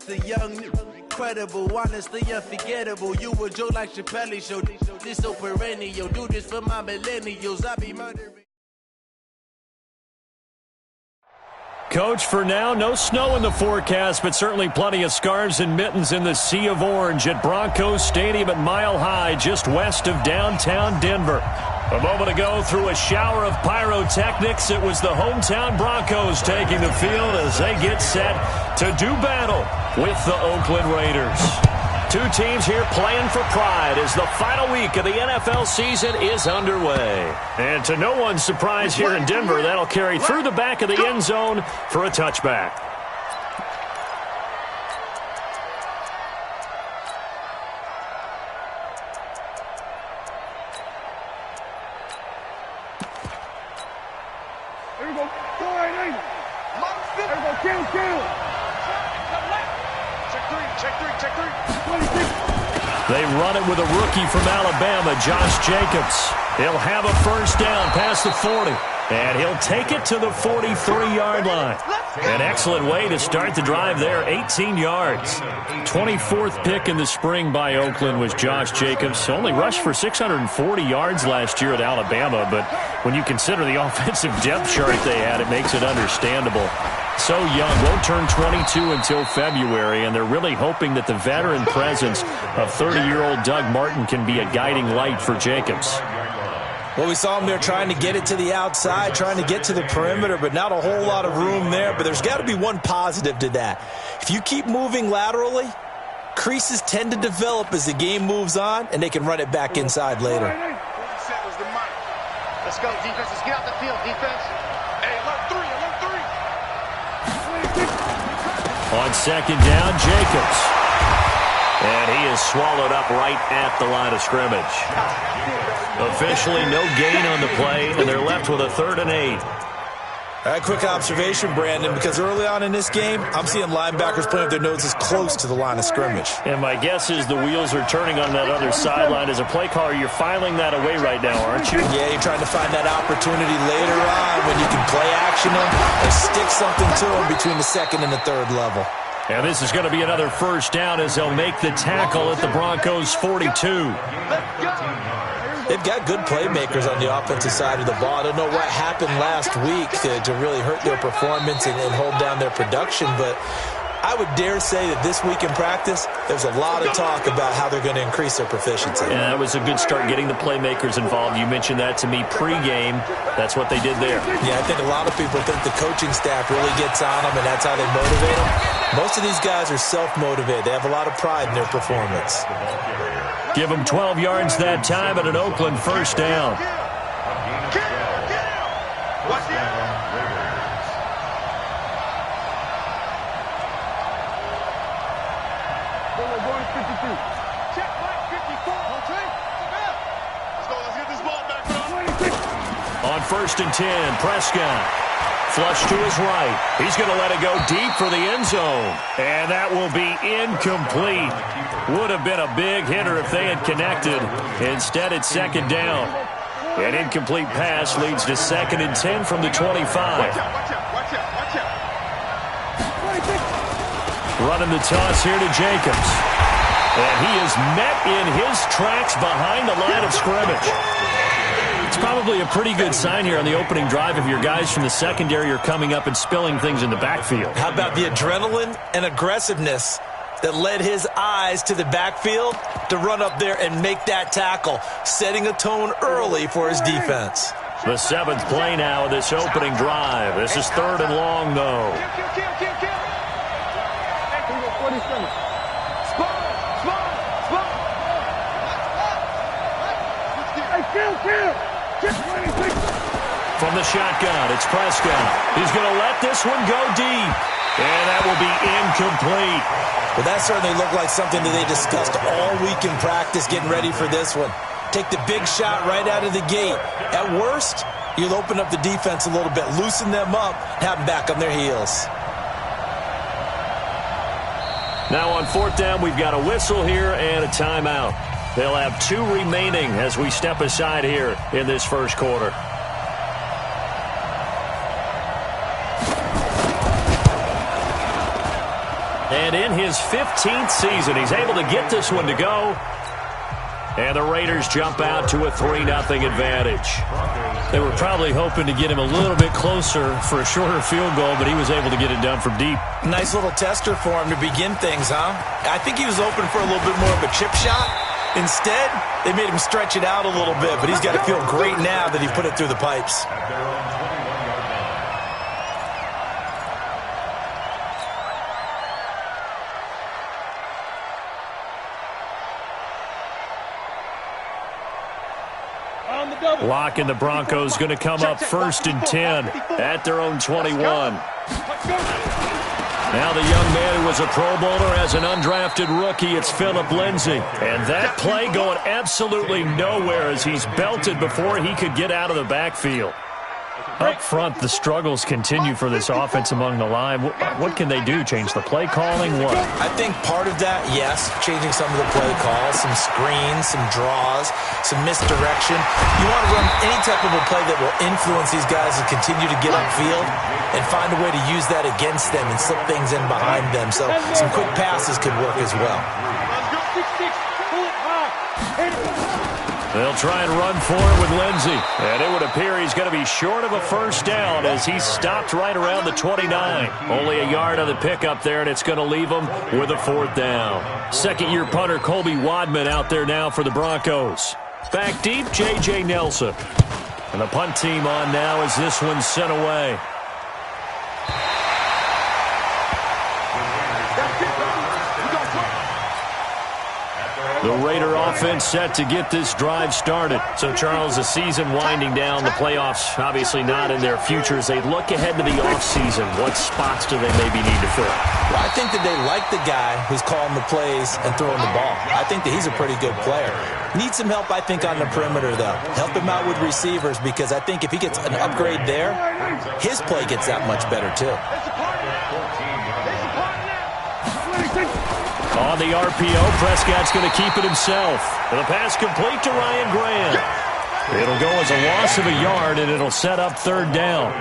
The young, incredible, honestly unforgettable. You a Joe like Chappelle show. This so perennial. Do this for my millennials. I be murdering. Coach, for now, no snow in the forecast, but certainly plenty of scarves and mittens in the sea of orange at Broncos Stadium at Mile High, just west of downtown Denver. A moment ago, through a shower of pyrotechnics, it was the hometown Broncos taking the field as they get set to do battle with the Oakland Raiders. Two teams here playing for pride as the final week of the NFL season is underway. And to no one's surprise here in Denver, that'll carry through the back of the end zone for a touchback. There we go. Go right in. There we go. Kill. Check three. They run it with a rookie from Alabama, Josh Jacobs. He'll have a first down past the 40, and he'll take it to the 43-yard line. An excellent way to start the drive there, 18 yards. 24th pick in the spring by Oakland was Josh Jacobs. Only rushed for 640 yards last year at Alabama, but when you consider the offensive depth chart they had, it makes it understandable. So young, won't turn 22 until February, and they're really hoping that the veteran presence of 30-year-old Doug Martin can be a guiding light for Jacobs. Well, we saw him there trying to get it to the outside, trying to get to the perimeter, but not a whole lot of room there. But there's got to be one positive to that. If you keep moving laterally, creases tend to develop as the game moves on, and they can run it back inside later. Let's go, defense. Let's get out the field, defense. Hey, alert three. On second down, Jacobs. And he is swallowed up right at the line of scrimmage. Officially no gain on the play, and they're left with a 3rd and 8. All right, quick observation, Brandon, because early on in this game, I'm seeing linebackers playing with their noses close to the line of scrimmage. And my guess is the wheels are turning on that other sideline. As a play caller, you're filing that away right now, aren't you? Yeah, you're trying to find that opportunity later on when you can play action them or stick something to them between the 2nd and the 3rd level. And this is going to be another first down as they'll make the tackle at the Broncos' 42. They've got good playmakers on the offensive side of the ball. I don't know what happened last week to really hurt their performance and hold down their production, but I would dare say that this week in practice, there's a lot of talk about how they're going to increase their proficiency. Yeah, that was a good start getting the playmakers involved. You mentioned that to me pregame. That's what they did there. Yeah, I think a lot of people think the coaching staff really gets on them, and that's how they motivate them. Most of these guys are self-motivated. They have a lot of pride in their performance. Give them 12 yards that time at an Oakland first down. On 1st and 10, Prescott. Flush to his right. He's going to let it go deep for the end zone. And that will be incomplete. Would have been a big hitter if they had connected. Instead, it's 2nd down. An incomplete pass leads to 2nd and 10 from the 25. Running the toss here to Jacobs. And he is met in his tracks behind the line of scrimmage. It's probably a pretty good sign here on the opening drive if your guys from the secondary are coming up and spilling things in the backfield. How about the adrenaline and aggressiveness that led his eyes to the backfield to run up there and make that tackle, setting a tone early for his defense. The 7th play now of this opening drive. This is 3rd and long, though. From the shotgun, it's Prescott. He's going to let this one go deep. And that will be incomplete. Well, that certainly looked like something that they discussed all week in practice, getting ready for this one. Take the big shot right out of the gate. At worst, you'll open up the defense a little bit, loosen them up, have them back on their heels. Now on 4th down, we've got a whistle here and a timeout. They'll have 2 remaining as we step aside here in this first quarter. And in his 15th season, he's able to get this one to go. And the Raiders jump out to a 3-0 advantage. They were probably hoping to get him a little bit closer for a shorter field goal, but he was able to get it done from deep. Nice little tester for him to begin things, huh? I think he was open for a little bit more of a chip shot. Instead, they made him stretch it out a little bit, but he's got to feel great now that he put it through the pipes. Lock and the Broncos going to come up 1st and 10 at their own 21. Now the young man who was a Pro Bowler as an undrafted rookie, it's Phillip Lindsay. And that play going absolutely nowhere as he's belted before he could get out of the backfield. Up front, the struggles continue for this offense among the line. What can they do? Change the play calling? What? I think part of that, yes, changing some of the play calls, some screens, some draws, some misdirection. You want to run any type of a play that will influence these guys to continue to get upfield and find a way to use that against them and slip things in behind them. So some quick passes could work as well. They'll try and run for it with Lindsay. And it would appear he's going to be short of a first down as he's stopped right around the 29. Only a yard on the pickup there, and it's going to leave him with a 4th down. Second-year punter Colby Wadman out there now for the Broncos. Back deep, J.J. Nelson. And the punt team on now as this one's sent away. The Raider offense set to get this drive started. So, Charles, the season winding down, the playoffs obviously not in their future. As they look ahead to the offseason, what spots do they maybe need to fill? Well, I think that they like the guy who's calling the plays and throwing the ball. I think that he's a pretty good player. Needs some help, I think, on the perimeter, though. Help him out with receivers because I think if he gets an upgrade there, his play gets that much better, too. On the RPO, Prescott's going to keep it himself. And the pass complete to Ryan Grant. It'll go as a loss of a yard, and it'll set up 3rd down.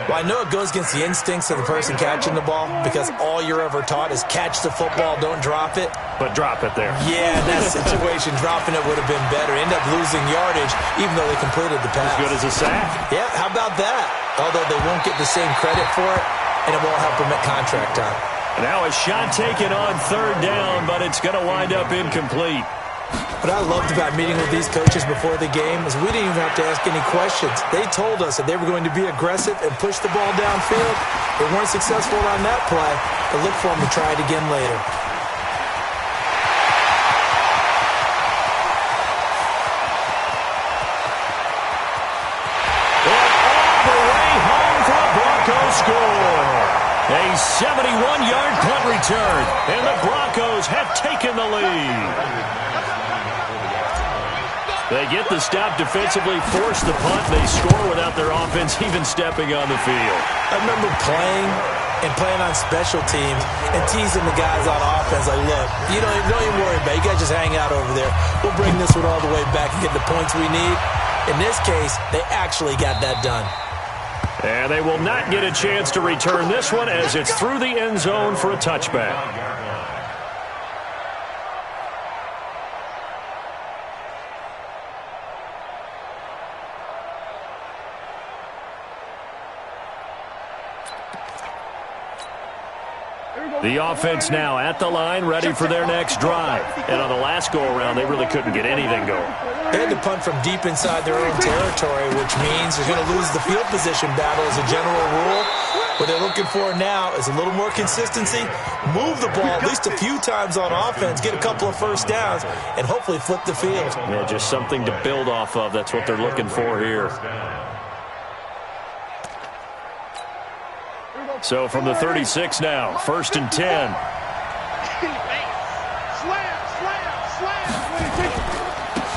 Well, I know it goes against the instincts of the person catching the ball because all you're ever taught is catch the football, don't drop it. But drop it there. Yeah, in that situation, dropping it would have been better. End up losing yardage, even though they completed the pass. As good as a sack. Yeah, how about that? Although they won't get the same credit for it, and it won't help them at contract time. Now a shot taken on 3rd down, but it's going to wind up incomplete. What I loved about meeting with these coaches before the game is we didn't even have to ask any questions. They told us that they were going to be aggressive and push the ball downfield. They weren't successful on that play, but look for them to try it again later. And all the way home for a Broncos score. A 71-yard punt return, and the Broncos have taken the lead. They get the stop defensively, force the punt. They score without their offense even stepping on the field. I remember playing on special teams and teasing the guys on offense like, look, don't even worry about it. You guys just hang out over there. We'll bring this one all the way back and get the points we need. In this case, they actually got that done. And they will not get a chance to return this one as it's through the end zone for a touchback. The offense now at the line, ready for their next drive. And on the last go-around, they really couldn't get anything going. They had to punt from deep inside their own territory, which means they're going to lose the field position battle as a general rule. What they're looking for now is a little more consistency, move the ball at least a few times on offense, get a couple of first downs, and hopefully flip the field. Yeah, just something to build off of. That's what they're looking for here. So from the 36 now, 1st and 10.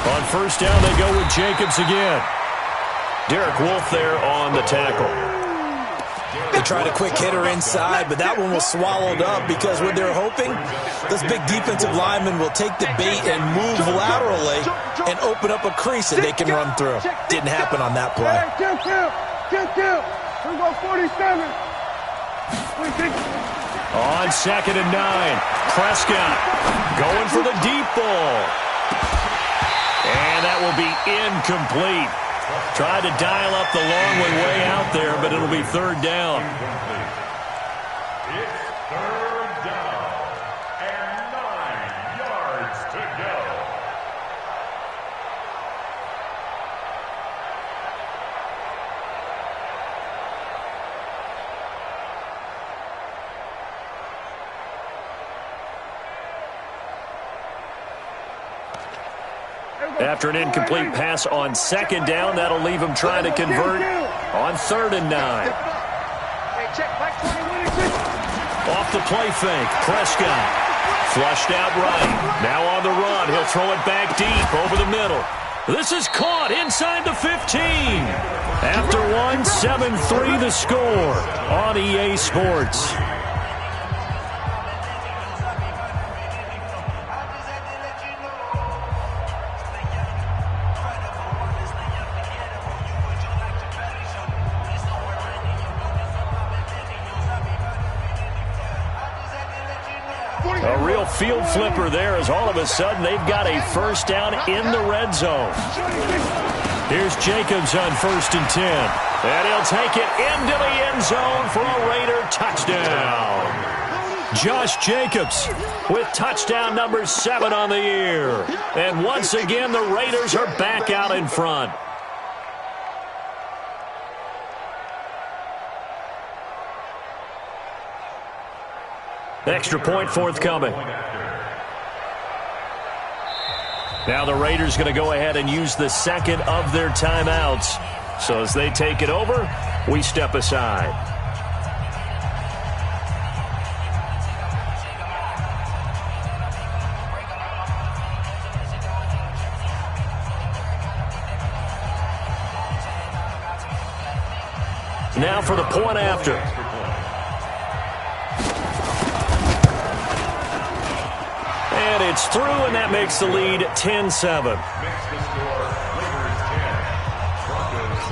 On 1st down, they go with Jacobs again. Derek Wolfe there on the tackle. They tried a quick hitter inside, but that one was swallowed up because what they're hoping, this big defensive lineman will take the bait and move laterally and open up a crease that they can run through. Didn't happen on that play. Here we go, 47. On 2nd and 9, Prescott going for the deep ball. And that will be incomplete. Tried to dial up the long one way out there, but it'll be 3rd down. It's 3rd down and 9 yards to go. After an incomplete pass on 2nd down, that'll leave him trying to convert on 3rd and 9. Off the play fake, Prescott. Flushed out right. Now on the run. He'll throw it back deep over the middle. This is caught inside the 15. After one, 7-3 the score on EA Sports. A real field flipper there as all of a sudden they've got a 1st down in the red zone. Here's Jacobs on 1st and 10. And he'll take it into the end zone for a Raider touchdown. Josh Jacobs with touchdown number 7 on the year. And once again, the Raiders are back out in front. Extra point forthcoming. Now the Raiders going to go ahead and use the 2nd of their timeouts. So as they take it over, we step aside. Now for the point after. And it's through, and that makes the lead 10-7. Makes the score, Raiders 10, Broncos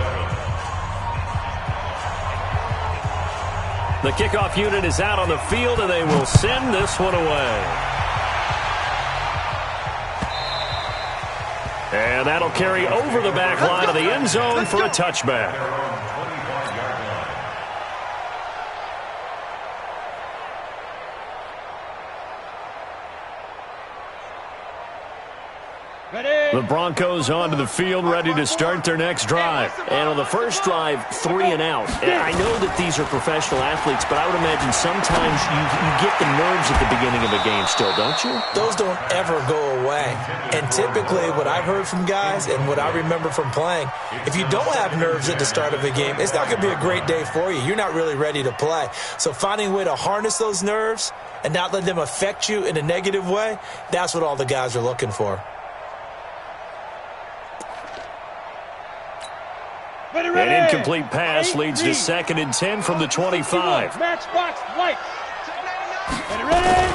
7. The kickoff unit is out on the field, and they will send this one away. And that'll carry over the back line of the end zone for a touchback. The Broncos onto the field, ready to start their next drive. And on the first drive, 3 and out. And I know that these are professional athletes, but I would imagine sometimes you get the nerves at the beginning of a game still, don't you? Those don't ever go away. And typically what I've heard from guys and what I remember from playing, if you don't have nerves at the start of a game, it's not going to be a great day for you. You're not really ready to play. So finding a way to harness those nerves and not let them affect you in a negative way, that's what all the guys are looking for. An incomplete pass leads to 2nd and 10 from the 25. Matchbox white. Ready?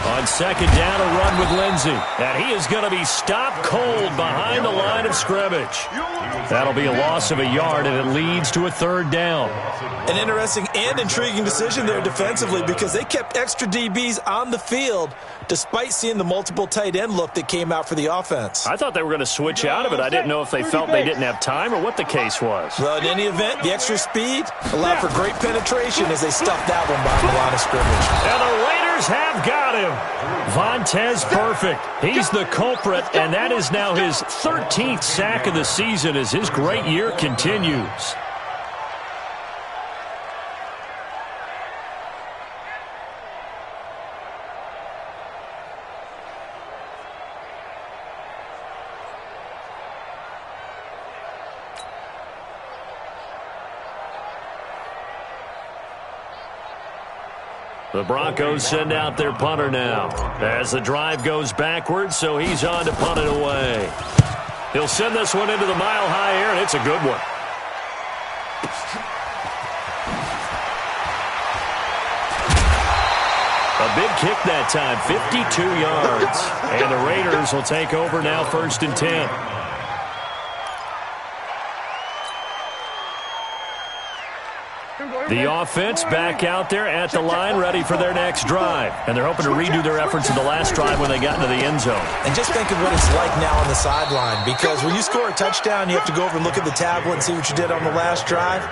On 2nd down, a run with Lindsey. And he is going to be stopped cold behind the line of scrimmage. That'll be a loss of a yard, and it leads to a 3rd down. An interesting and intriguing decision there defensively because they kept extra DBs on the field despite seeing the multiple tight end look that came out for the offense. I thought they were going to switch out of it. I didn't know if they felt they didn't have time or what the case was. Well, in any event, the extra speed allowed for great penetration as they stuffed that one behind the line of scrimmage. And the Raiders have got him. Vontez perfect. He's the culprit, and that is now his 13th sack of the season as his great year continues. The Broncos send out their punter now as the drive goes backwards, so he's on to punt it away. He'll send this one into the mile-high air, and it's a good one. A big kick that time, 52 yards. And the Raiders will take over now 1st and 10. Here we go. The offense back out there at the line, ready for their next drive. And they're hoping to redo their efforts in the last drive when they got into the end zone. And just think of what it's like now on the sideline, because when you score a touchdown, you have to go over and look at the tablet and see what you did on the last drive.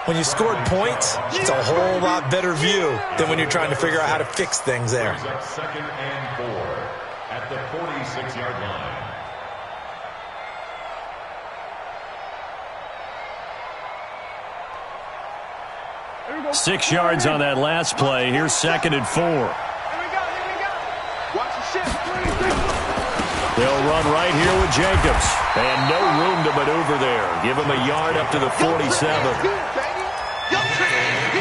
When you scored points, it's a whole lot better view than when you're trying to figure out how to fix things there. Second and 4 at the 46-yard line. 6 yards on that last play. Here's 2nd and 4. Watch the shift. They'll run right here with Jacobs. And no room to maneuver there. Give him a yard up to the 47.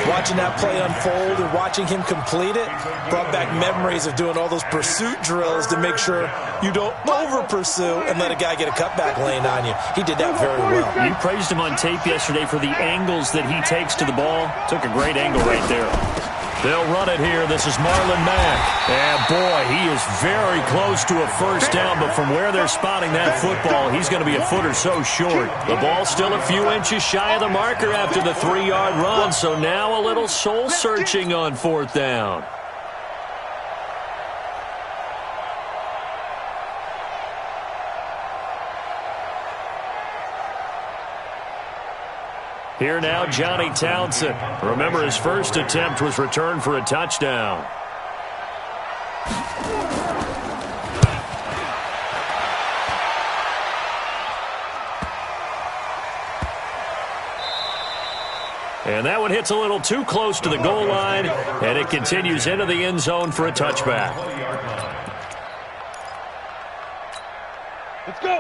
Watching that play unfold and watching him complete it brought back memories of doing all those pursuit drills to make sure you don't over-pursue and let a guy get a cutback lane on you. He did that very well. You praised him on tape yesterday for the angles that he takes to the ball. Took a great angle right there. They'll run it here. This is Marlon Mack. And, boy, he is very close to a first down, but from where they're spotting that football, he's going to be a foot or so short. The ball's still a few inches shy of the marker after the 3-yard run, so now a little soul-searching on 4th down. Here now, Johnny Townsend. Remember, his first attempt was returned for a touchdown. And that one hits a little too close to the goal line, and it continues into the end zone for a touchback.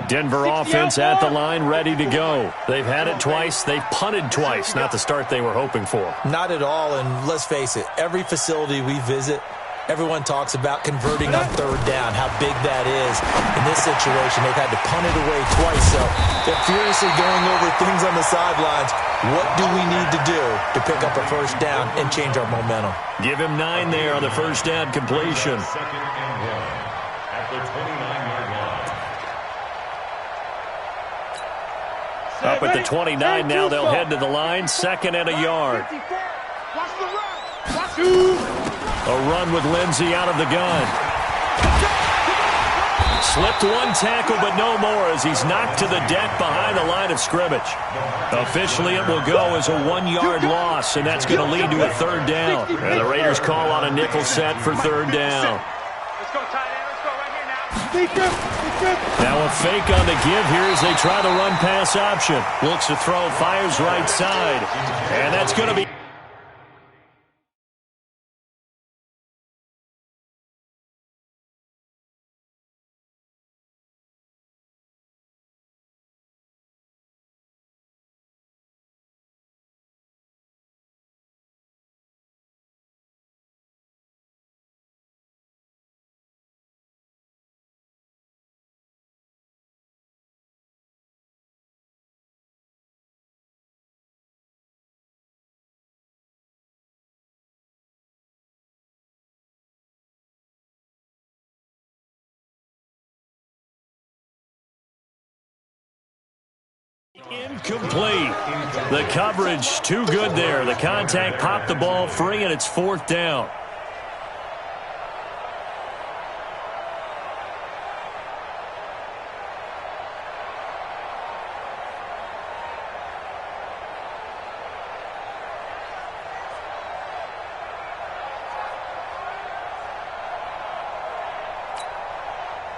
Denver offense at the line, ready to go. They've had it twice. They've punted twice. Not the start they were hoping for. Not at all, and let's face it, every facility we visit, everyone talks about converting on 3rd down, how big that is. In this situation, they've had to punt it away twice, so they're furiously going over things on the sidelines. What do we need to do to pick up a first down and change our momentum? Give him 9 there on the first down completion. 2nd and 1 at the 29-yard line. Up at the 29 now, they'll head to the line. 2nd and a yard. A run with Lindsey out of the gun. Slipped one tackle, but no more as he's knocked to the deck behind the line of scrimmage. Officially, it will go as a 1-yard loss, and that's going to lead to a 3rd down. And the Raiders call on a nickel set for 3rd down. Let's go, tight end. Let's go right here now. Now a fake on the give here as they try the run-pass option. Looks to throw, fires right side. And that's going to be... Incomplete. The coverage too good there. The contact popped the ball free, and it's 4th down.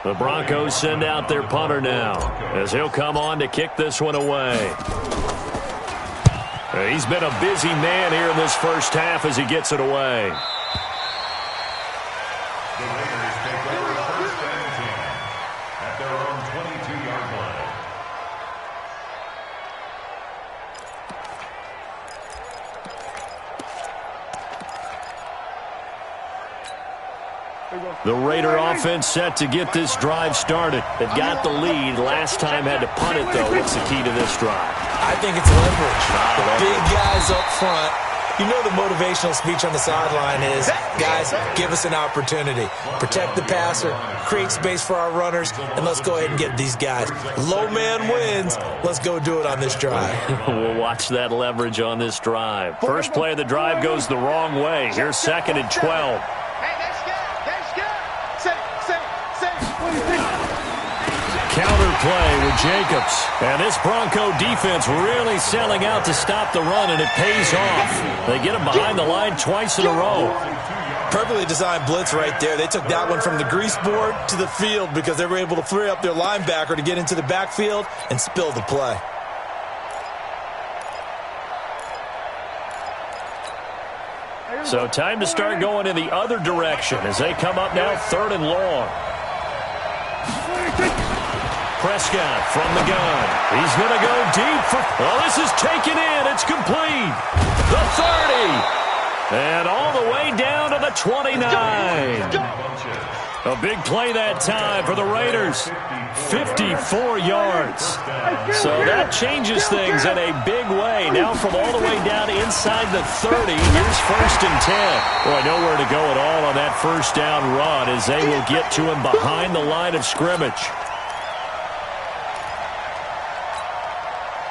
The Broncos send out their punter now as he'll come on to kick this one away. He's been a busy man here in this first half as he gets it away. The Raiders take over 1st and 10 at their own 22-yard line. The Raider offense set to get this drive started. They've got the lead. Last time had to punt it, though. What's the key to this drive? I think it's leverage. The big guys up front You know the motivational speech on the sideline is, guys, give us an opportunity. Protect the passer, create space for our runners, and let's go ahead and get these guys. Low man wins. Let's go do it on this drive. We'll watch that leverage on this drive. First play of the drive goes the wrong way. Here's 2nd and 12. Counter play with Jacobs. And this Bronco defense really selling out to stop the run, and it pays off. They get him behind the line twice in a row. Perfectly designed blitz right there. They took that one from the grease board to the field because they were able to free up their linebacker to get into the backfield and spill the play. So time to start going in the other direction as they come up now 3rd and long. Prescott from the gun. He's going to go deep. Oh, this is taken in. It's complete. The 30. And all the way down to the 29. A big play that time for the Raiders. 54 yards. So that changes things in a big way. Now from all the way down inside the 30, here's 1st and 10. Boy, nowhere to go at all on that first down run as they will get to him behind the line of scrimmage.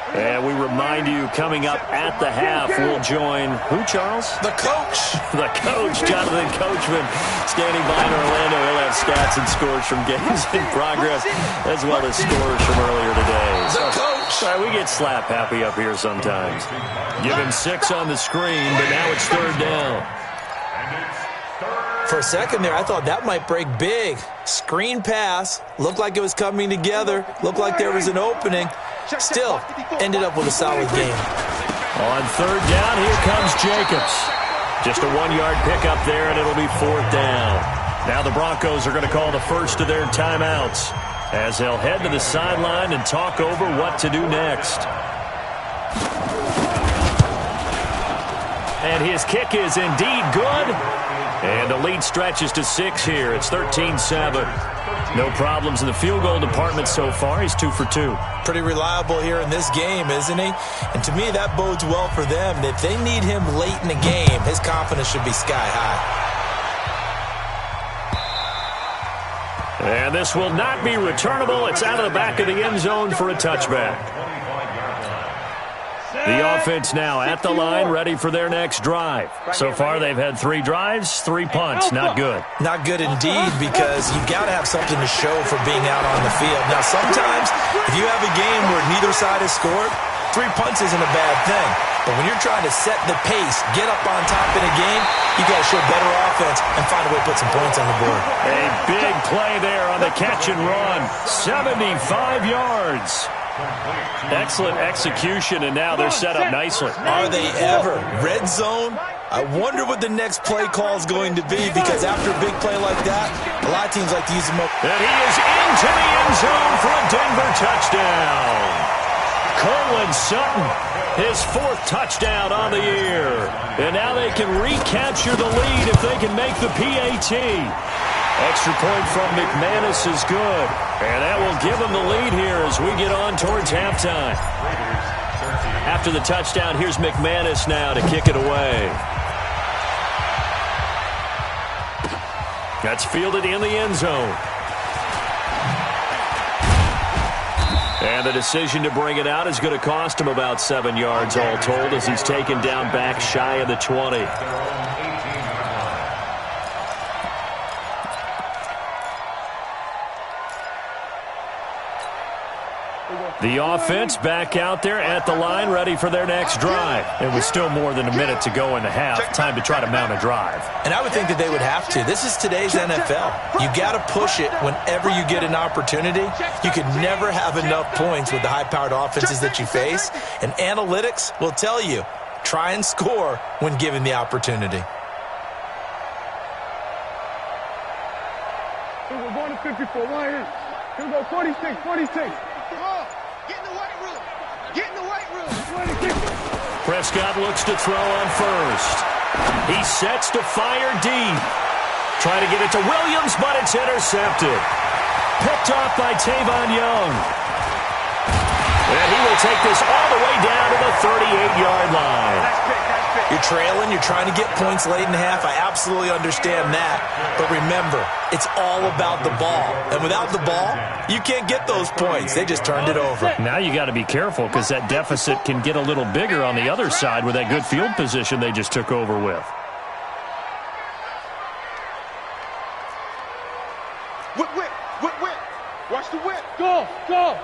And we remind you, coming up at the half, we'll join who, Charles? The coach. The coach, Jonathan Coachman, standing by in Orlando. He'll have stats and scores from games in progress, as well as scores from earlier today. The coach. All right, we get slap happy up here sometimes. Give him 6 on the screen, but now it's 3rd down. For a second there, I thought that might break big. Screen pass. Looked like it was coming together. Looked like there was an opening. Still, ended up with a solid game. On 3rd down, here comes Jacobs. Just a 1-yard pickup there, and it'll be 4th down. Now the Broncos are going to call the first of their timeouts as they'll head to the sideline and talk over what to do next. And his kick is indeed good. And the lead stretches to 6 here. It's 13-7. No problems in the field goal department so far. He's 2 for 2. Pretty reliable here in this game, isn't he? And to me, that bodes well for them. If they need him late in the game, his confidence should be sky high. And this will not be returnable. It's out of the back of the end zone for a touchback. The offense now at the line, ready for their next drive. So far, they've had 3 drives, 3 punts. Not good. Not good indeed, because you've got to have something to show for being out on the field. Now, sometimes, if you have a game where neither side has scored, 3 punts isn't a bad thing. But when you're trying to set the pace, get up on top in a game, you got to show better offense and find a way to put some points on the board. A big play there on the catch and run. 75 yards. Excellent execution, and now they're set up nicely. Are they ever? Red zone? I wonder what the next play call is going to be, because after a big play like that, a lot of teams like to use them up. And he is into the end zone for a Denver touchdown. Courtland Sutton, his 4th touchdown on the year. And now they can recapture the lead if they can make the PAT. Extra point from McManus is good. And that will give them the lead here as we get on towards halftime. After the touchdown, here's McManus now to kick it away. That's fielded in the end zone. And the decision to bring it out is going to cost him about 7 yards all told as he's taken down back shy of the 20. The offense back out there at the line, ready for their next drive. It was still more than a minute to go in the half. Time to try to mount a drive. And I would think that they would have to. This is today's NFL. You got to push it whenever you get an opportunity. You could never have enough points with the high-powered offenses that you face. And analytics will tell you, try and score when given the opportunity. We're going to 54. Line in. Here we go. 46, 46. Get in the weight room. Get in the weight room. Prescott looks to throw on first. He sets to fire deep. Trying to get it to Williams, but it's intercepted. Picked off by Tavon Young. And he will take this all the way down to the 38-yard line. That's big. You're trailing, you're trying to get points late in half. I absolutely understand that. But remember, it's all about the ball. And without the ball, you can't get those points. They just turned it over. Now you got to be careful because that deficit can get a little bigger on the other side with that good field position they just took over with. Whip, whip, whip, whip. Watch the whip. Go, go.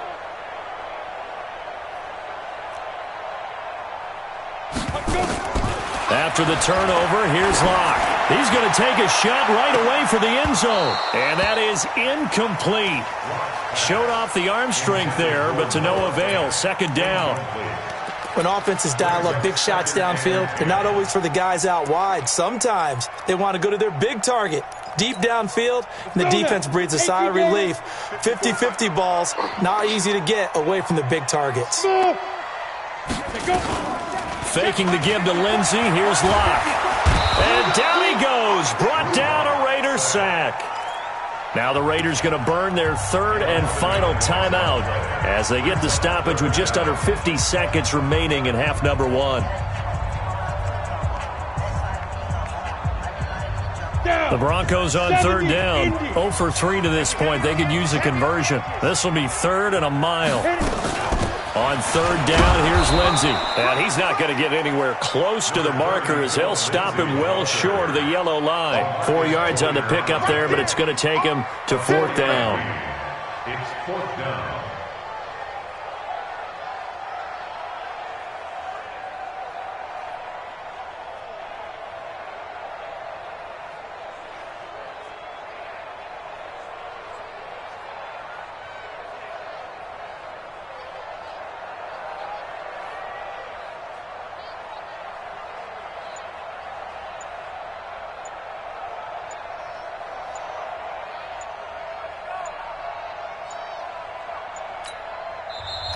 After the turnover, here's Locke. He's going to take a shot right away for the end zone. And that is incomplete. Showed off the arm strength there, but to no avail. Second down. When offenses dial up big shots downfield, they're not always for the guys out wide. Sometimes they want to go to their big target, deep downfield, and the defense breathes a sigh of relief. 50-50 balls, not easy to get away from the big targets. Faking the give to Lindsey. Here's Locke. And down he goes. Brought down a Raider sack. Now the Raiders going to burn their third and final timeout as they get the stoppage with just under 50 seconds remaining in half number one. The Broncos on third down. 0 for 3 to this point. They could use a conversion. This will be third and a mile. On third down, here's Lindsey. And he's not going to get anywhere close to the marker as they'll stop him well short of the yellow line. 4 yards on the pickup there, but it's going to take him to fourth down. It's fourth down.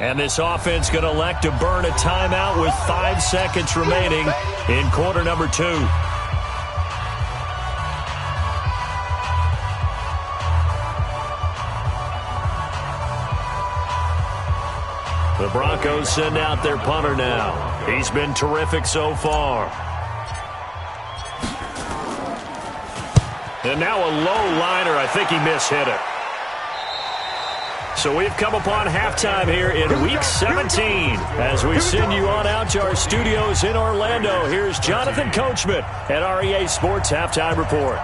And this offense going to elect to burn a timeout with 5 seconds remaining in quarter number 2. The Broncos send out their punter now. He's been terrific so far. And now a low liner. I think he mishit it. So we've come upon halftime here in Week 17. As we send you on out to our studios in Orlando, here's Jonathan Coachman at REA Sports Halftime Report.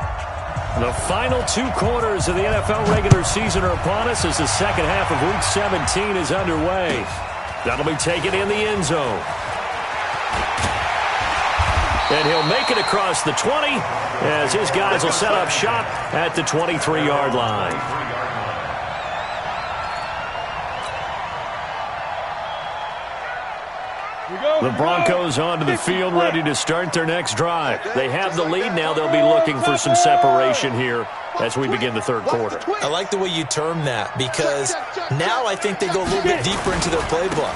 The final 2 quarters of the NFL regular season are upon us as the second half of Week 17 is underway. That'll be taken in the end zone. And he'll make it across the 20 as his guys will set up shop at the 23-yard line. The Broncos onto the field, ready to start their next drive. They have the lead now. They'll be looking for some separation here as we begin the third quarter. I like the way you term that because now I think they go a little bit deeper into their playbook.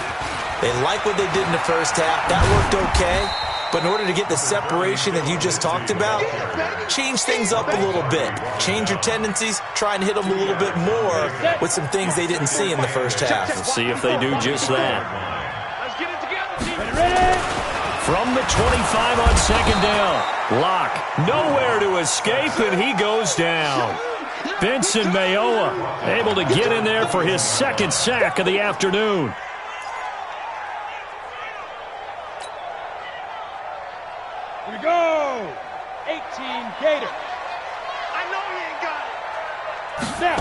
They like what they did in the first half. That worked okay. But in order to get the separation that you just talked about, change things up a little bit. Change your tendencies. Try and hit them a little bit more with some things they didn't see in the first half. We'll see if they do just that. From the 25 on second down. Locke nowhere to escape, and he goes down. Benson Mayowa able to get in there for his second sack of the afternoon. Here we go. 18 Gators. I know he ain't got it. Snap.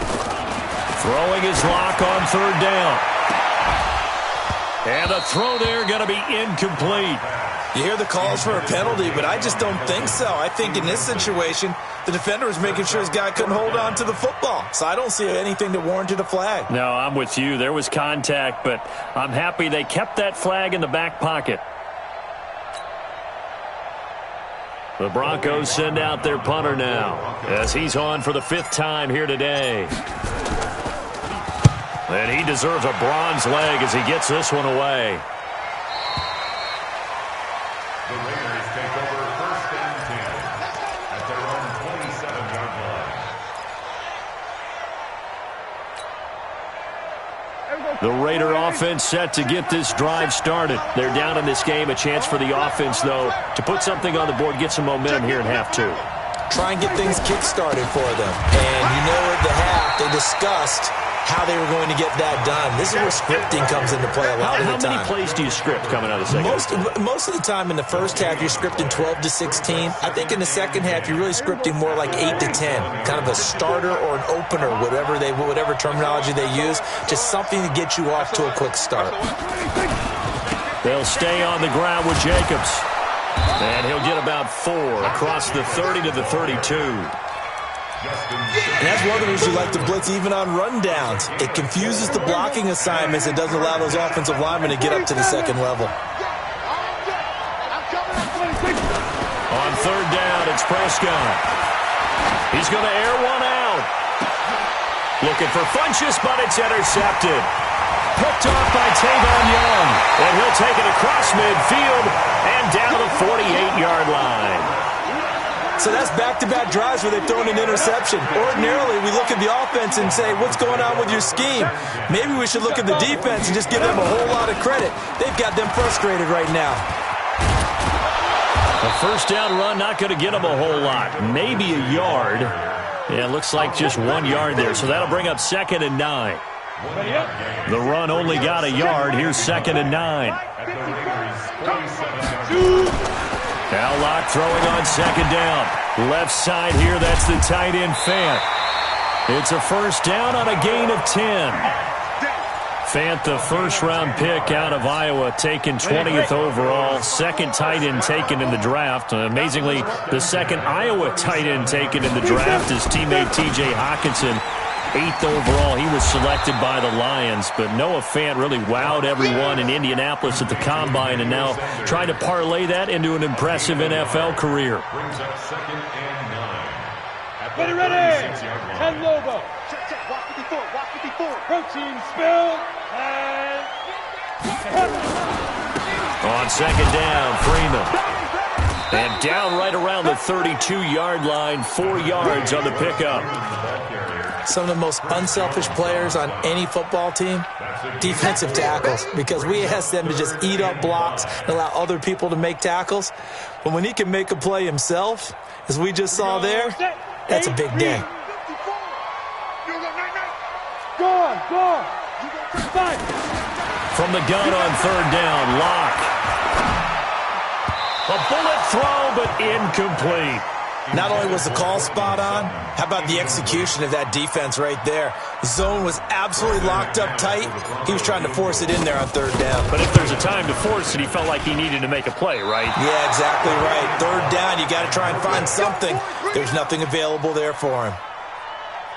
Throwing his Locke on third down. And the throw there going to be incomplete. You hear the calls for a penalty, but I just don't think so. I think in this situation, the defender was making sure his guy couldn't hold on to the football. So I don't see anything that warranted a flag. No, I'm with you. There was contact, but I'm happy they kept that flag in the back pocket. The Broncos send out their punter now as he's on for the 5th time here today. And he deserves a bronze leg as he gets this one away. The Raiders take over first and 10 at their own 27-yard line. The Raider offense set to get this drive started. They're down in this game. A chance for the offense, though, to put something on the board, get some momentum here in half two. Try and get things kick-started for them. And you know at the half, they discussed how they were going to get that done. This is where scripting comes into play a lot of the time. How many plays do you script coming out of the second? Most of the time in the first half, you're scripting 12 to 16. I think in the second half, you're really scripting more like 8 to 10. Kind of a starter or an opener, whatever terminology they use. Just something to get you off to a quick start. They'll stay on the ground with Jacobs. And he'll get about 4 across the 30 to the 32. And that's one of the reasons you like to blitz even on rundowns. It confuses the blocking assignments. It doesn't allow those offensive linemen to get up to the second level. On third down, it's Prescott. He's going to air one out. Looking for Funchess, but it's intercepted. Picked off by Tavon Young. And he'll take it across midfield and down to the 48-yard line. So that's back-to-back drives where they've thrown an interception. Ordinarily, we look at the offense and say, what's going on with your scheme? Maybe we should look at the defense and just give them a whole lot of credit. They've got them frustrated right now. A first down run, not going to get them a whole lot. Maybe a yard. Yeah, it looks like just 1 yard there. So that'll bring up 2nd and 9. The run only got a yard. Here's 2nd and 9. Now Locke throwing on 2nd down. Left side here, that's the tight end Fant. It's a first down on a gain of 10. Fant, the first-round pick out of Iowa, taken 20th overall. Second tight end taken in the draft. Amazingly, the second Iowa tight end taken in the draft is teammate T.J. Hockenson. 8th overall, he was selected by the Lions, but Noah Fant really wowed everyone in Indianapolis at the Combine and now trying to parlay that into an impressive NFL career. Ready. 10 Lobo. Walk 54. Protein spill. And... On 2nd down, Freeman. And down right around the 32-yard line, 4 yards on the pickup. Some of the most unselfish players on any football team, defensive tackles, because we ask them to just eat up blocks and allow other people to make tackles. But when he can make a play himself, as we just saw there, that's a big day. Go. From the gun on 3rd down, Locke. A bullet throw, but incomplete. Not only was the call spot on, how about the execution of that defense right there? The zone was absolutely locked up tight. He was trying to force it in there on 3rd down. But if there's a time to force it, he felt like he needed to make a play, right? Yeah, exactly right. 3rd down, you got to try and find something. There's nothing available there for him.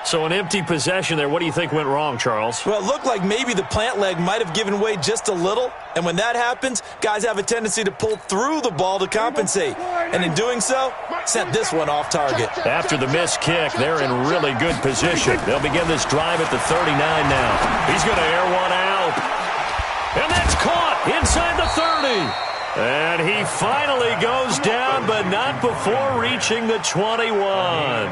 So an empty possession there. What do you think went wrong, Charles? Well, it looked like maybe the plant leg might have given way just a little. And when that happens, guys have a tendency to pull through the ball to compensate. And in doing so, sent this one off target. After the missed kick, they're in really good position. They'll begin this drive at the 39 now. He's going to air one out. And that's caught inside the 30. And he finally goes down, but not before reaching the 21.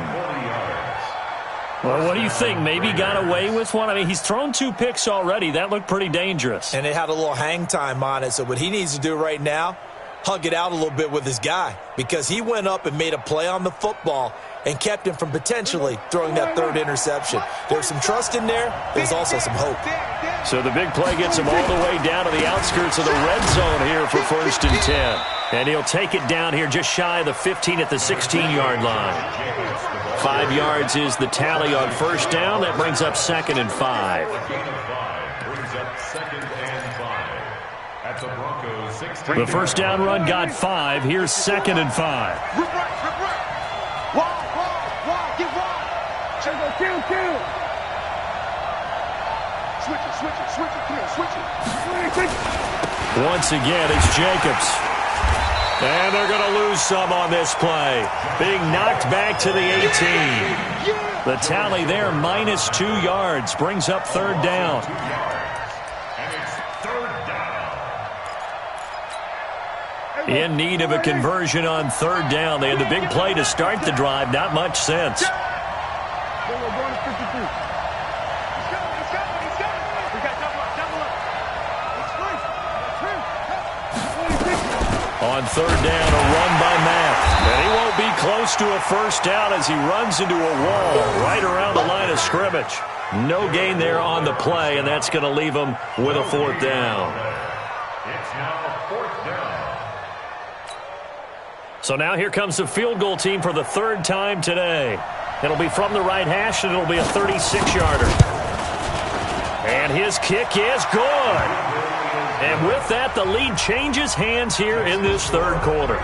Well, what do you think? Maybe got away with one? I mean, he's thrown 2 picks already. That looked pretty dangerous. And it had a little hang time on it. So what he needs to do right now, hug it out a little bit with his guy. Because he went up and made a play on the football and kept him from potentially throwing that 3rd interception. There was some trust in there. There was also some hope. So the big play gets him all the way down to the outskirts of the red zone here for 1st and 10. And he'll take it down here just shy of the 15 at the 16-yard line. 5 yards is the tally on 1st down. That brings up 2nd and 5. The first down run got 5. Here's 2nd and 5. Get wide. Kill. Switch it. Once again, it's Jacobs. And they're going to lose some on this play. Being knocked back to the 18. The tally there, minus 2 yards. Brings up 3rd down. In need of a conversion on 3rd down. They had the big play to start the drive. Not much sense. On third down, a run by Matt. And he won't be close to a first down as he runs into a wall right around the line of scrimmage. No gain there on the play, and that's going to leave him with a fourth down. It's now fourth down. So now here comes the field goal team for the third time today. It'll be from the right hash, and it'll be a 36-yarder. And his kick is good. And with that, the lead changes hands here in this third quarter.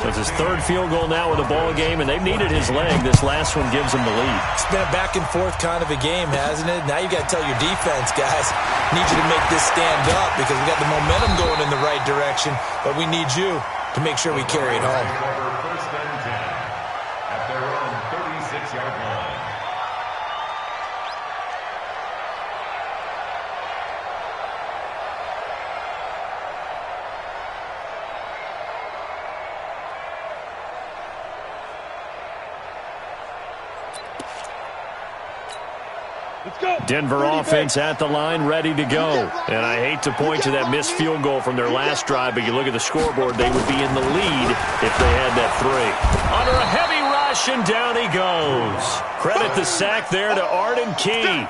So it's his third field goal now with a ball game, and they've needed his leg. This last one gives him the lead. It's been a back-and-forth kind of a game, hasn't it? Now you got to tell your defense, guys, need you to make this stand up because we got the momentum going in the right direction, but we need you to make sure we carry it home. First and 10 at their own 36-yard line. Denver offense at the line, ready to go. And I hate to point to that missed field goal from their last drive, but you look at the scoreboard, they would be in the lead if they had that three. Under a heavy rush, and down he goes. Credit the sack there to Arden Key.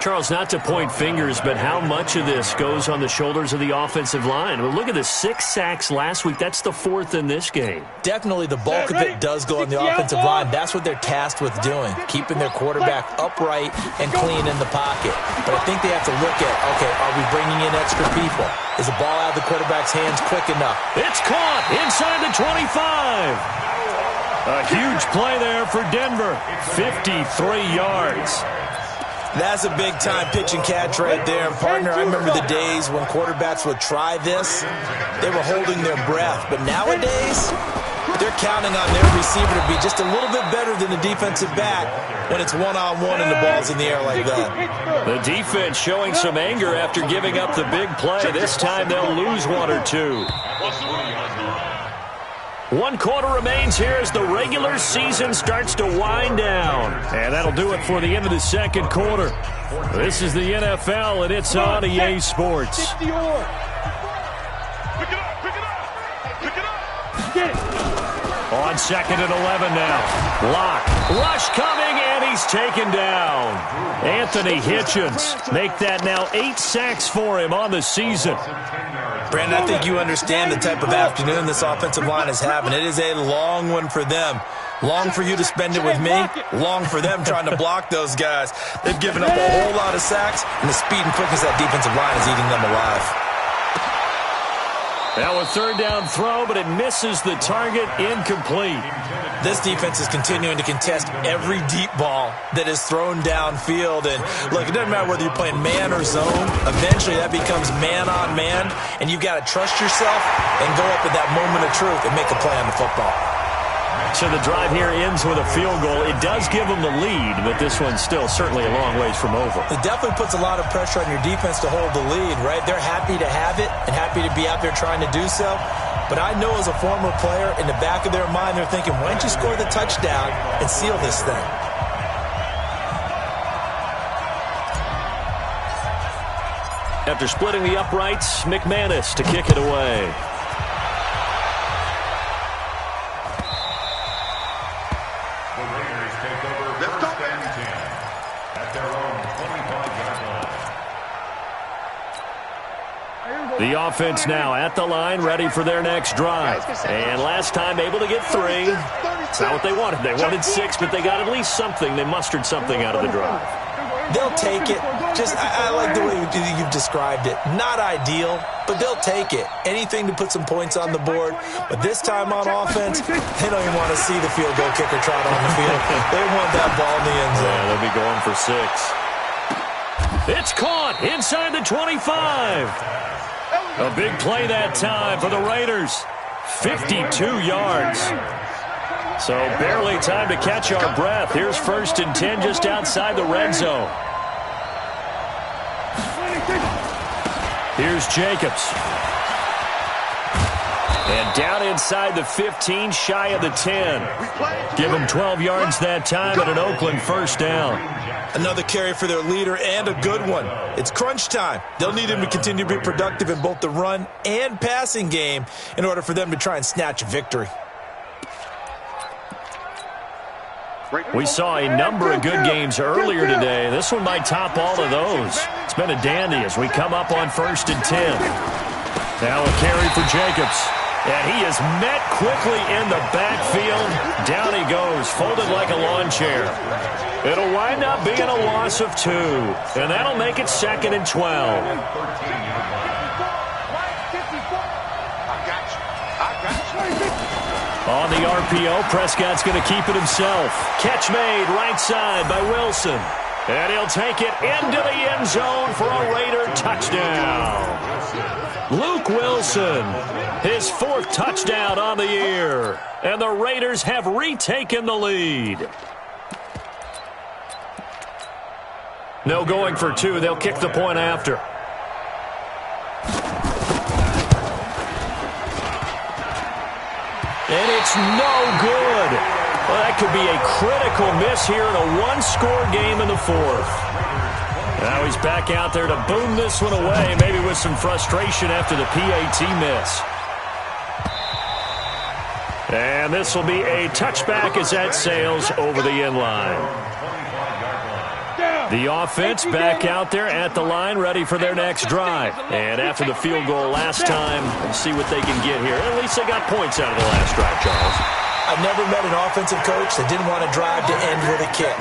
Charles, not to point fingers, but how much of this goes on the shoulders of the offensive line? Well, look at the 6 sacks last week. That's the 4th in this game. Definitely the bulk of it does go on the offensive line. That's what they're tasked with doing, keeping their quarterback upright and clean in the pocket. But I think they have to look at, okay, are we bringing in extra people? Is the ball out of the quarterback's hands quick enough? It's caught inside the 25. A huge play there for Denver. 53 yards. That's a big-time pitch and catch right there. And, partner, I remember the days when quarterbacks would try this. They were holding their breath. But nowadays, they're counting on their receiver to be just a little bit better than the defensive back when it's one-on-one and the ball's in the air like that. The defense showing some anger after giving up the big play. This time they'll lose 1 or 2. 1 quarter remains here as the regular season starts to wind down. And that'll do it for the end of the second quarter. This is the NFL, and it's on EA Sports. Pick it up, pick it up, pick it up. Get it. On second and 11 now. Lock. Rush coming, and he's taken down. Anthony Hitchens. Make that now 8 sacks for him on the season. Brandon, I think you understand the type of afternoon this offensive line is having. It is a long one for them. Long for you to spend it with me. Long for them trying to block those guys. They've given up a whole lot of sacks, and the speed and quickness of that defensive line is eating them alive. Now a third down throw, but it misses the target. Incomplete. This defense is continuing to contest every deep ball that is thrown downfield. And look, it doesn't matter whether you're playing man or zone. Eventually that becomes man on man, and you've got to trust yourself and go up at that moment of truth and make a play on the football. So the drive here ends with a field goal. It does give them the lead, but this one's still certainly a long ways from over. It definitely puts a lot of pressure on your defense to hold the lead, right? They're happy to have it and happy to be out there trying to do so. But I know as a former player, in the back of their mind, they're thinking, why don't you score the touchdown and seal this thing? After splitting the uprights, McManus to kick it away. The offense now at the line, ready for their next drive. And last time able to get 3. It's not what they wanted. They wanted 6, but they got at least something. They mustered something out of the drive. They'll take it. I like the way you've described it. Not ideal, but they'll take it. Anything to put some points on the board. But this time on offense, they don't even want to see the field goal kicker trot on the field. They want that ball in the end zone. Yeah, they'll be going for 6. It's caught inside the 25. A big play that time for the Raiders. 52 yards. So barely time to catch our breath. Here's 1st and 10 just outside the red zone. Here's Jacobs. And down inside the 15, shy of the 10. Give them 12 yards that time and an Oakland first down. Another carry for their leader and a good one. It's crunch time. They'll need him to continue to be productive in both the run and passing game in order for them to try and snatch a victory. We saw a number of good games earlier today. This one might top all of those. It's been a dandy as we come up on 1st and 10. Now a carry for Jacobs. And he is met quickly in the backfield. Down he goes, folded like a lawn chair. It'll wind up being a loss of 2. And that'll make it 2nd and 12. On the RPO, Prescott's going to keep it himself. Catch made right side by Wilson. And he'll take it into the end zone for a Raider touchdown. Luke Wilson, his 4th touchdown on the year. And the Raiders have retaken the lead. No going for 2. They'll kick the point after. And it's no good. Well, that could be a critical miss here in a one-score game in the 4th. Now he's back out there to boom this one away, maybe with some frustration after the PAT miss. And this will be a touchback as that sails over the end line. The offense back out there at the line, ready for their next drive. And after the field goal last time, we'll see what they can get here. At least they got points out of the last drive, Charles. I've never met an offensive coach that didn't want to drive to end with a kick.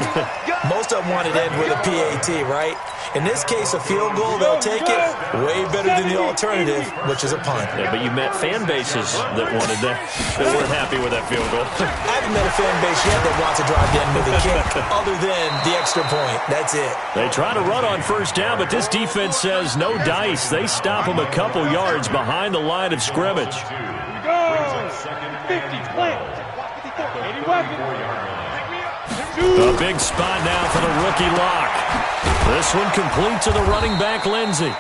Most of them wanted to end with a PAT, right? In this case, a field goal, they'll take it way better than the alternative, which is a punt. Yeah, but you met fan bases that wanted that, that weren't happy with that field goal. I haven't met a fan base yet that wants to drive to end with a kick, other than the extra point. That's it. They try to run on 1st down, but this defense says no dice. They stop them a couple yards behind the line of scrimmage. A big spot now for the rookie Lock. This one complete to the running back, Lindsey.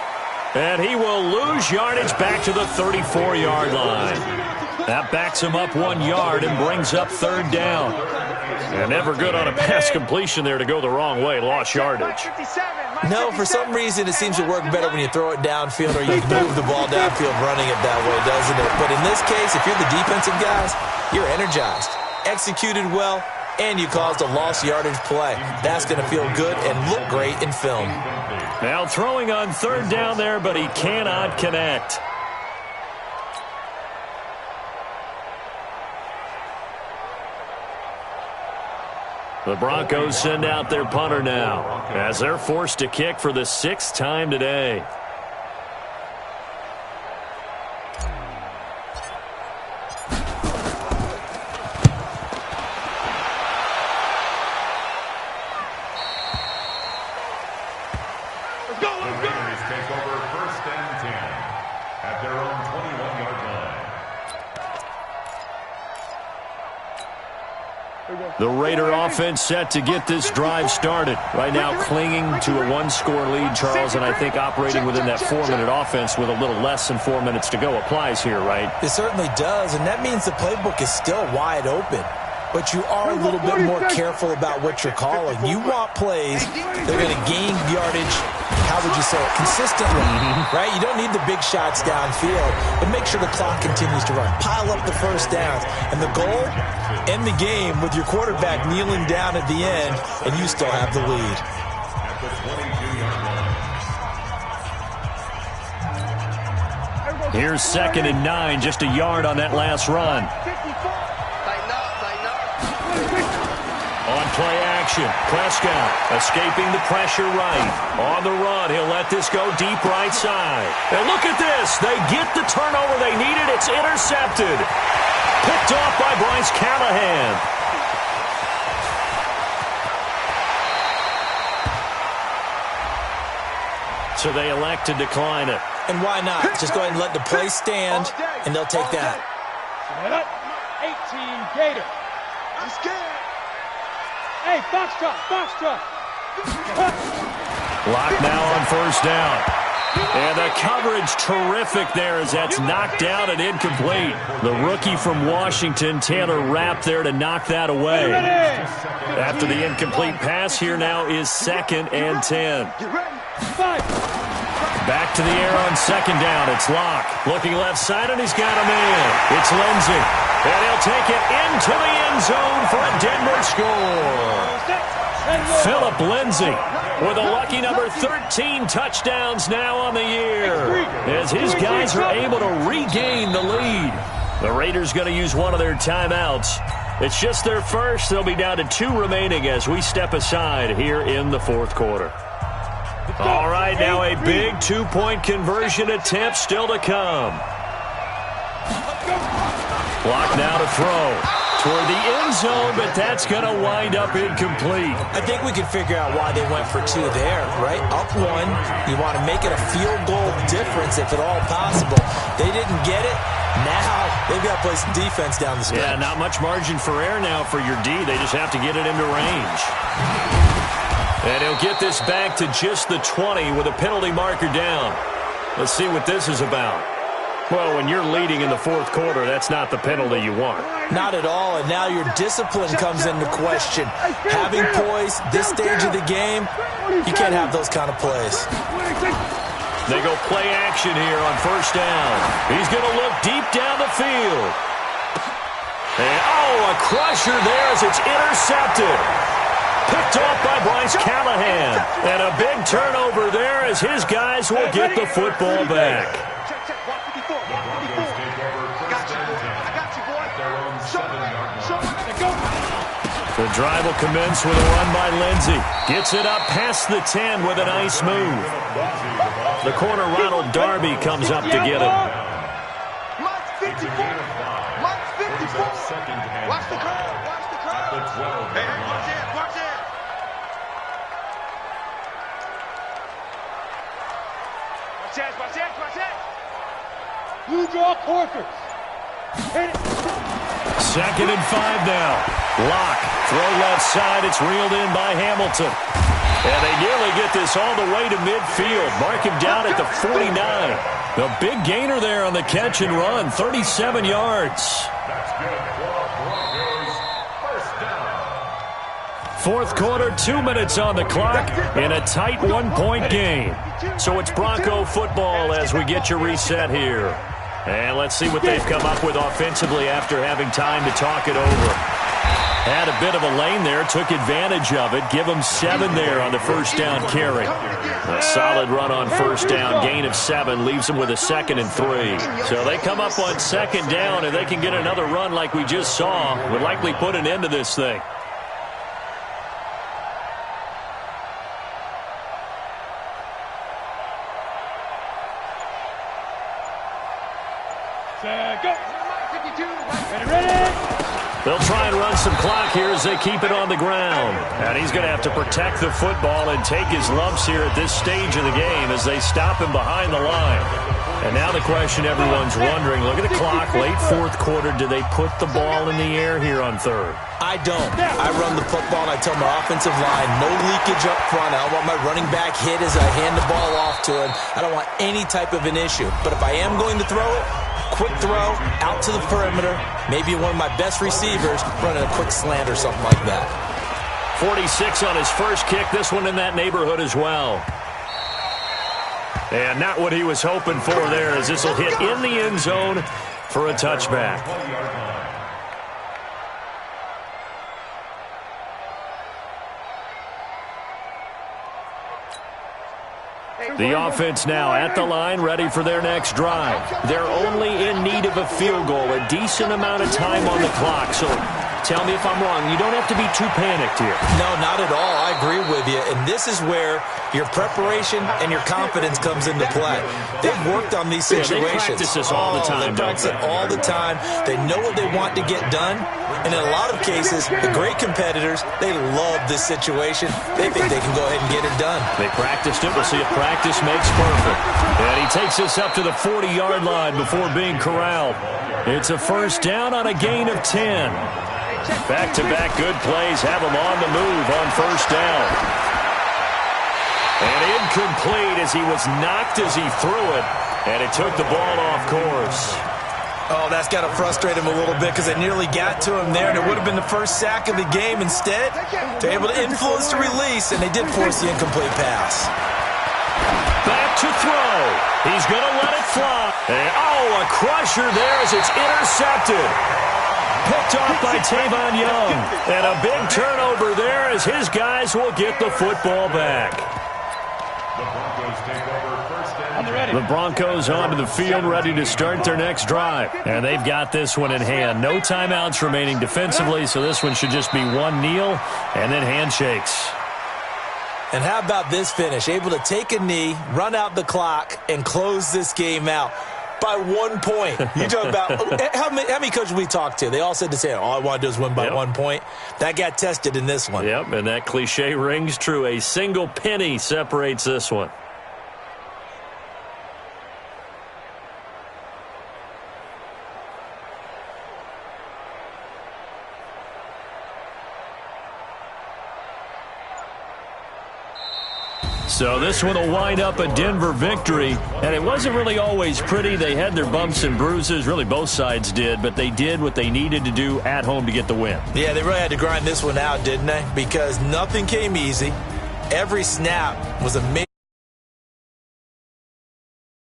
And he will lose yardage back to the 34-yard line. That backs him up 1 yard and brings up 3rd down. And never good on a pass completion there to go the wrong way. Lost yardage. No, for some reason it seems to work better when you throw it downfield or you move the ball downfield running it that way, doesn't it? But in this case, if you're the defensive guys, you're energized, executed well, and you caused a lost yardage play. That's going to feel good and look great in film. Now throwing on 3rd down there, but he cannot connect. The Broncos send out their punter now as they're forced to kick for the 6th time today. The Raider offense set to get this drive started. Right now clinging to a 1-score lead, Charles, and I think operating within that 4-minute offense with a little less than 4 minutes to go applies here, right? It certainly does, and that means the playbook is still wide open. But you are a little bit more careful about what you're calling. You want plays that are going to gain yardage, how would you say it, consistently, right? You don't need the big shots downfield, but make sure the clock continues to run. Pile up the first downs. And the goal, end the game with your quarterback kneeling down at the end, and you still have the lead. Here's 2nd and 9, just a yard on that last run. On play action, Prescott escaping the pressure right. On the run, he'll let this go deep right side. And look at this. They get the turnover they needed. It's intercepted. Picked off by Bryce Callahan. So they elect to decline it. And why not? Just go ahead and let the play stand, and they'll take that. 18 Gator. I'm scared. Hey, Foxtrot. Lock now on 1st down. And the coverage terrific there as that's knocked down and incomplete. The rookie from Washington, Taylor Rapp, there to knock that away. After the incomplete pass, here now is 2nd and 10. Back to the air on 2nd down. It's Locke. Looking left side, and he's got a man. It's Lindsey. And he'll take it into the end zone for a Denver score. Philip Lindsey with a lucky number 13 touchdowns now on the year as his guys are able to regain the lead. The Raiders going to use one of their timeouts. It's just their first. They'll be down to 2 remaining as we step aside here in the 4th quarter. All right, now a big 2-point conversion attempt still to come. Clock now to throw toward the end zone, but that's going to wind up incomplete. I think we can figure out why they went for 2 there, right? Up 1, you want to make it a field goal difference if at all possible. They didn't get it. Now they've got to play some defense down the stretch. Yeah, not much margin for error now for your D. They just have to get it into range. And he'll get this back to just the 20 with a penalty marker down. Let's see what this is about. Well, when you're leading in the 4th quarter, that's not the penalty you want. Not at all, and now your discipline comes into question. Having poise this stage of the game, you can't have those kind of plays. They go play action here on 1st down. He's going to look deep down the field. And, a crusher there as it's intercepted. Picked off by Bryce Callahan. And a big turnover there as his guys will get the football back. The drive will commence with a run by Lindsey. Gets it up past the 10 with a nice move. The corner, Ronald Darby, comes up to get it. Mike's 54. Mike's 54. Watch the crowd. Watch the crowd. Hey, watch it. Watch it. Watch it. Watch it. Watch it. You draw quarters. Hit it. 2nd and 5 now. Locke, throw left side. It's reeled in by Hamilton. And they nearly get this all the way to midfield. Mark him down at the 49. The big gainer there on the catch and run, 37 yards. That's good for Broncos. 1st down. 4th quarter, 2 minutes on the clock in a tight 1-point game. So it's Bronco football as we get you reset here. And let's see what they've come up with offensively after having time to talk it over. Had a bit of a lane there, took advantage of it. Give them 7 there on the 1st down carry. A solid run on 1st down, gain of 7, leaves them with a 2nd and 3. So they come up on 2nd down, and they can get another run like we just saw. Would likely put an end to this thing. They'll try and run some clock here as they keep it on the ground. And he's going to have to protect the football and take his lumps here at this stage of the game as they stop him behind the line. And now the question everyone's wondering, look at the clock, late 4th quarter, do they put the ball in the air here on 3rd? I don't. I run the football and I tell my offensive line, no leakage up front. I don't want my running back hit as I hand the ball off to him. I don't want any type of an issue. But if I am going to throw it, quick throw, out to the perimeter, maybe one of my best receivers running a quick slant or something like that. 46 on his first kick, this one in that neighborhood as well. And not what he was hoping for there as this will hit in the end zone for a touchback. The offense now at the line, ready for their next drive. They're only in need of a field goal, a decent amount of time on the clock. So tell me if I'm wrong. You don't have to be too panicked here. No, not at all. I agree with you. And this is where your preparation and your confidence comes into play. They've worked on these situations. They practice this all the time. They practice it all the time. They know what they want to get done. And in a lot of cases, the great competitors, they love this situation. They think they can go ahead and get it done. They practiced it. We'll see if practice makes perfect. And he takes this up to the 40-yard line before being corralled. It's a 1st down on a gain of 10. Back-to-back good plays have them on the move on 1st down. And incomplete as he was knocked as he threw it, and it took the ball off course. Oh, that's got to frustrate him a little bit because they nearly got to him there, and it would have been the first sack of the game. Instead, they're able to influence the release, and they did force the incomplete pass. Back to throw. He's going to let it fly. And, oh, a crusher there as it's intercepted. Picked off by Tavon Young. And a big turnover there as his guys will get the football back. The Broncos take over first and 10. The Broncos onto the field ready to start their next drive. And they've got this one in hand. No timeouts remaining defensively, so this one should just be one kneel and then handshakes. And how about this finish? Able to take a knee, run out the clock, and close this game out by 1 point. You talk about how many coaches we talked to? They all said the same. All I want to do is win by 1 point. That got tested in this one. Yep, and that cliche rings true. A single penny separates this one. So this one will wind up a Denver victory, and it wasn't really always pretty. They had their bumps and bruises, really both sides did, but they did what they needed to do at home to get the win. Yeah, they really had to grind this one out, didn't they? Because nothing came easy. Every snap was a